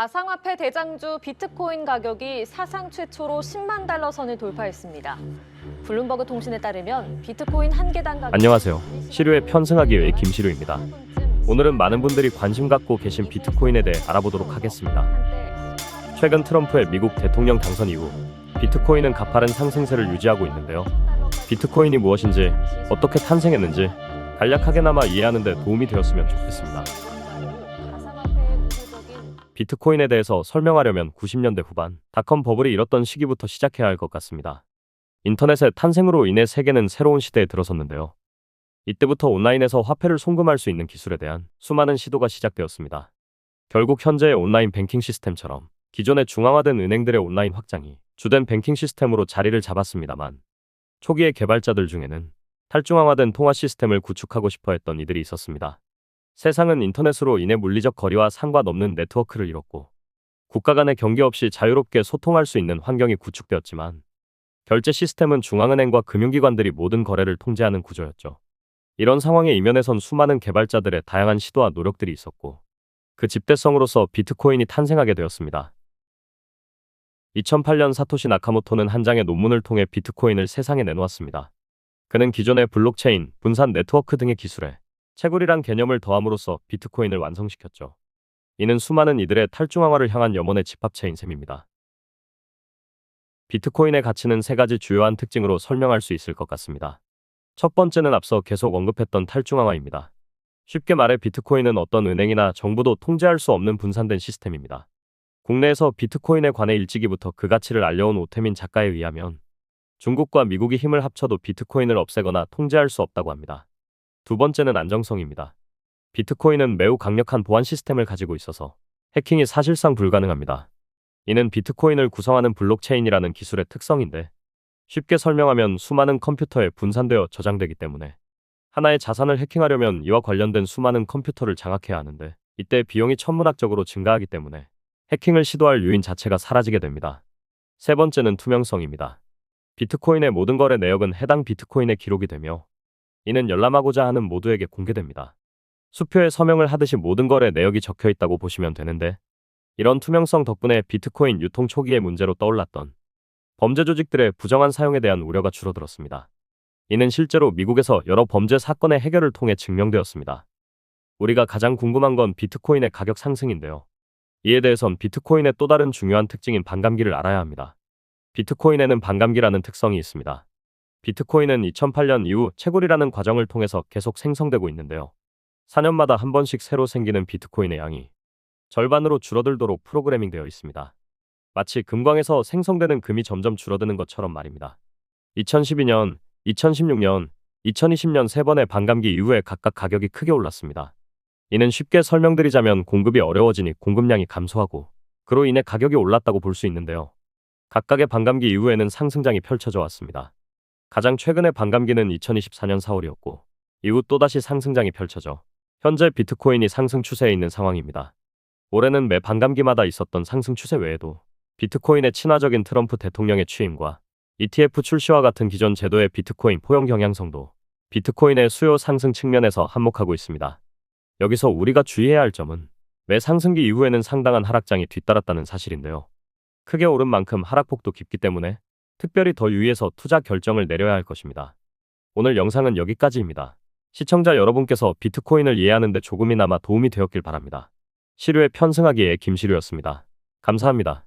가상화폐 대장주 비트코인 가격이 사상 최초로 10만 달러 선을 돌파했습니다. 블룸버그 통신에 따르면 비트코인 한 개당 가격이 안녕하세요. 시류에 편승하기 위해 김시류입니다. 오늘은 많은 분들이 관심 갖고 계신 비트코인에 대해 알아보도록 하겠습니다. 최근 트럼프의 미국 대통령 당선 이후 비트코인은 가파른 상승세를 유지하고 있는데요. 비트코인이 무엇인지, 어떻게 탄생했는지 간략하게나마 이해하는 데 도움이 되었으면 좋겠습니다. 비트코인에 대해서 설명하려면 90년대 후반 닷컴 버블이 일었던 시기부터 시작해야 할 것 같습니다. 인터넷의 탄생으로 인해 세계는 새로운 시대에 들어섰는데요. 이때부터 온라인에서 화폐를 송금할 수 있는 기술에 대한 수많은 시도가 시작되었습니다. 결국 현재의 온라인 뱅킹 시스템처럼 기존의 중앙화된 은행들의 온라인 확장이 주된 뱅킹 시스템으로 자리를 잡았습니다만, 초기의 개발자들 중에는 탈중앙화된 통화 시스템을 구축하고 싶어 했던 이들이 있었습니다. 세상은 인터넷으로 인해 물리적 거리와 상관없는 네트워크를 이뤘고, 국가 간의 경계 없이 자유롭게 소통할 수 있는 환경이 구축되었지만, 결제 시스템은 중앙은행과 금융기관들이 모든 거래를 통제하는 구조였죠. 이런 상황에 이면에선 수많은 개발자들의 다양한 시도와 노력들이 있었고, 그 집대성으로서 비트코인이 탄생하게 되었습니다. 2008년 사토시 나카모토는 한 장의 논문을 통해 비트코인을 세상에 내놓았습니다. 그는 기존의 블록체인, 분산 네트워크 등의 기술에 채굴이란 개념을 더함으로써 비트코인을 완성시켰죠. 이는 수많은 이들의 탈중앙화를 향한 염원의 집합체인 셈입니다. 비트코인의 가치는 세 가지 주요한 특징으로 설명할 수 있을 것 같습니다. 첫 번째는 앞서 계속 언급했던 탈중앙화입니다. 쉽게 말해 비트코인은 어떤 은행이나 정부도 통제할 수 없는 분산된 시스템입니다. 국내에서 비트코인에 관해 일찍이부터 그 가치를 알려온 오태민 작가에 의하면 중국과 미국이 힘을 합쳐도 비트코인을 없애거나 통제할 수 없다고 합니다. 두 번째는 안정성입니다. 비트코인은 매우 강력한 보안 시스템을 가지고 있어서 해킹이 사실상 불가능합니다. 이는 비트코인을 구성하는 블록체인이라는 기술의 특성인데, 쉽게 설명하면 수많은 컴퓨터에 분산되어 저장되기 때문에 하나의 자산을 해킹하려면 이와 관련된 수많은 컴퓨터를 장악해야 하는데, 이때 비용이 천문학적으로 증가하기 때문에 해킹을 시도할 요인 자체가 사라지게 됩니다. 세 번째는 투명성입니다. 비트코인의 모든 거래 내역은 해당 비트코인에 기록이 되며, 이는 열람하고자 하는 모두에게 공개됩니다. 수표에 서명을 하듯이 모든 거래 내역이 적혀 있다고 보시면 되는데, 이런 투명성 덕분에 비트코인 유통 초기의 문제로 떠올랐던 범죄 조직들의 부정한 사용에 대한 우려가 줄어들었습니다. 이는 실제로 미국에서 여러 범죄 사건의 해결을 통해 증명되었습니다. 우리가 가장 궁금한 건 비트코인의 가격 상승인데요. 이에 대해선 비트코인의 또 다른 중요한 특징인 반감기를 알아야 합니다. 비트코인에는 반감기라는 특성이 있습니다. 비트코인은 2008년 이후 채굴이라는 과정을 통해서 계속 생성되고 있는데요. 4년마다 한 번씩 새로 생기는 비트코인의 양이 절반으로 줄어들도록 프로그래밍되어 있습니다. 마치 금광에서 생성되는 금이 점점 줄어드는 것처럼 말입니다. 2012년, 2016년, 2020년 세 번의 반감기 이후에 각각 가격이 크게 올랐습니다. 이는 쉽게 설명드리자면 공급이 어려워지니 공급량이 감소하고, 그로 인해 가격이 올랐다고 볼 수 있는데요. 각각의 반감기 이후에는 상승장이 펼쳐져 왔습니다. 가장 최근의 반감기는 2024년 4월이었고, 이후 또다시 상승장이 펼쳐져 현재 비트코인이 상승 추세에 있는 상황입니다. 올해는 매 반감기마다 있었던 상승 추세 외에도 비트코인의 친화적인 트럼프 대통령의 취임과 ETF 출시와 같은 기존 제도의 비트코인 포용 경향성도 비트코인의 수요 상승 측면에서 한몫하고 있습니다. 여기서 우리가 주의해야 할 점은 매 상승기 이후에는 상당한 하락장이 뒤따랐다는 사실인데요. 크게 오른 만큼 하락폭도 깊기 때문에 특별히 더 유의해서 투자 결정을 내려야 할 것입니다. 오늘 영상은 여기까지입니다. 시청자 여러분께서 비트코인을 이해하는 데 조금이나마 도움이 되었길 바랍니다. 시류에 편승하기의 김시류였습니다. 감사합니다.